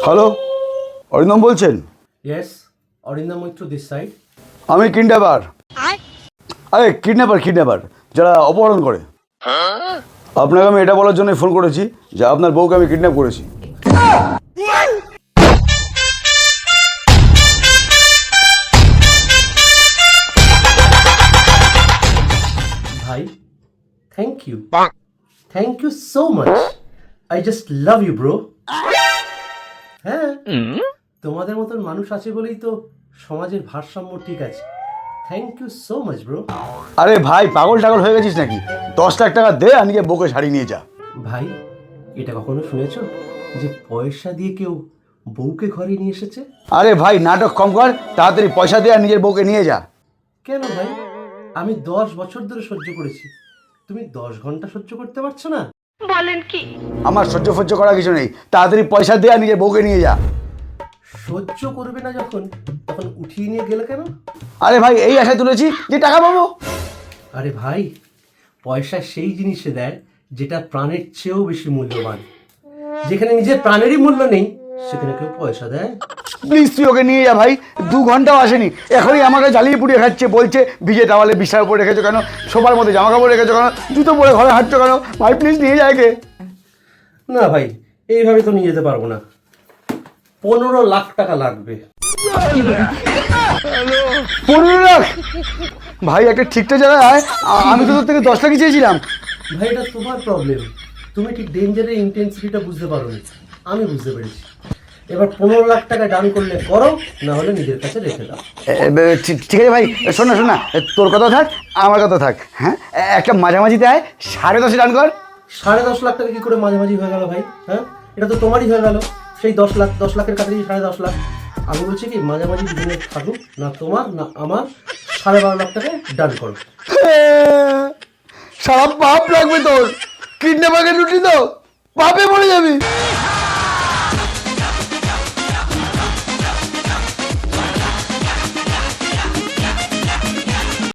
Hello, Arindam বলছেন? Yes, Arindam Moitro this side. আমি kidnapper. আরে কিডন্যাপার যারা অপহরণ করে। আপনাকে আমি এটা বলার জন্য ফোন করেছি যে আপনার বউকে আমি কিডন্যাপ করেছি। Bhai, thank you. Thank you so much. I just love you, bro. হ্যাঁ, তোমাদের মতন মানুষ আছে বলেই তো সমাজের ভারসাম্য ঠিক আছে। Thank you so much bro. আরে ভাই, পাগল হয়ে গেছিস নাকি? 10 লাখ টাকা দে আর নিজে বউকে শাড়ি নিয়ে যা। ভাই, এটা কখনো শুনেছো যে পয়সা দিয়ে কেউ বউকে ঘরে নিয়ে এসেছে? আরে ভাই, নাটক কম কর, তাড়াতাড়ি পয়সা দে আর নিজের বউকে নিয়ে যা। কেন ভাই? আমি 10 বছর ধরে সহ্য করেছি, তুমি 10 ঘন্টা সহ্য করতে পারছো না? বলেন কি? আমার সহ্য করার কিছু নেই, তাড়াতাড়ি পয়সা দে আর নিজের বউকে নিয়ে যা। সহ্য করবে না যখন, তখন উঠিয়ে নিয়ে গেলে কেন? আরে ভাই, এই আশায় তুলেছি যে টাকা পাবো। আরে ভাই, পয়সা সেই জিনিসে দেয় যেটা প্রাণের চেয়েও বেশি মূল্যবান। যেখানে নিজের প্রাণেরই মূল্য নেই সেখানে কেউ পয়সা দেয়? প্লিজ তুই ওকে নিয়ে যা ভাই, 2 ঘন্টাও আসেনি, এখনই আমাকে জ্বালিয়ে পুড়িয়ে খাচ্ছে। বলছে ভিজে টাওয়ালে বিছানার উপরে রেখেছো কেন, সোফার মধ্যে জামা কাপড় রেখেছো কেন, জুতো পরে ঘরে হাঁটছো কেন? ভাই প্লিজ নিয়ে যায় কে। না ভাই, এইভাবে তো নিয়ে যেতে পারবো না। 15 লাখ টাকা লাগবে। 15 লাখ? ভাই একটা ঠিকঠাক জায়গায় আয়, আমি তো তোর থেকে 10 লাখই চেয়েছিলাম। ভাই, এটা তোমার প্রবলেম, তুমি ঠিক ডেঞ্জারের ইন্টেন্সিটিটা বুঝতে পারোনি, আমি বুঝতে পেরেছি। এবার 15 লাখ টাকা ডান করলে করো, না হলে নিজের কাছে রেখে দাও। ঠিক আছে ভাই, শোন না, তোর কথা থাক, আমার কথা থাক। হ্যাঁ, একটা মাঝামাঝিতে আয়, 10.5 ডান কর। 10.5 লাখ টাকা কি করে মাঝামাঝি হয়ে গেল ভাই? হ্যাঁ, এটা তো তোমারই হয়ে গেল। সেই 10 লাখের কাছে 10.5 লাখ। আমি বলছি কি, মাঝামাঝি দুজনে থাকুক, না তোমার না আমার। 12.5 লাখ টাকা ডান করো। সারা পাপ লাগবে তোর, কিডন্যাপারকে লুটি তো পাপে মরে যাবি।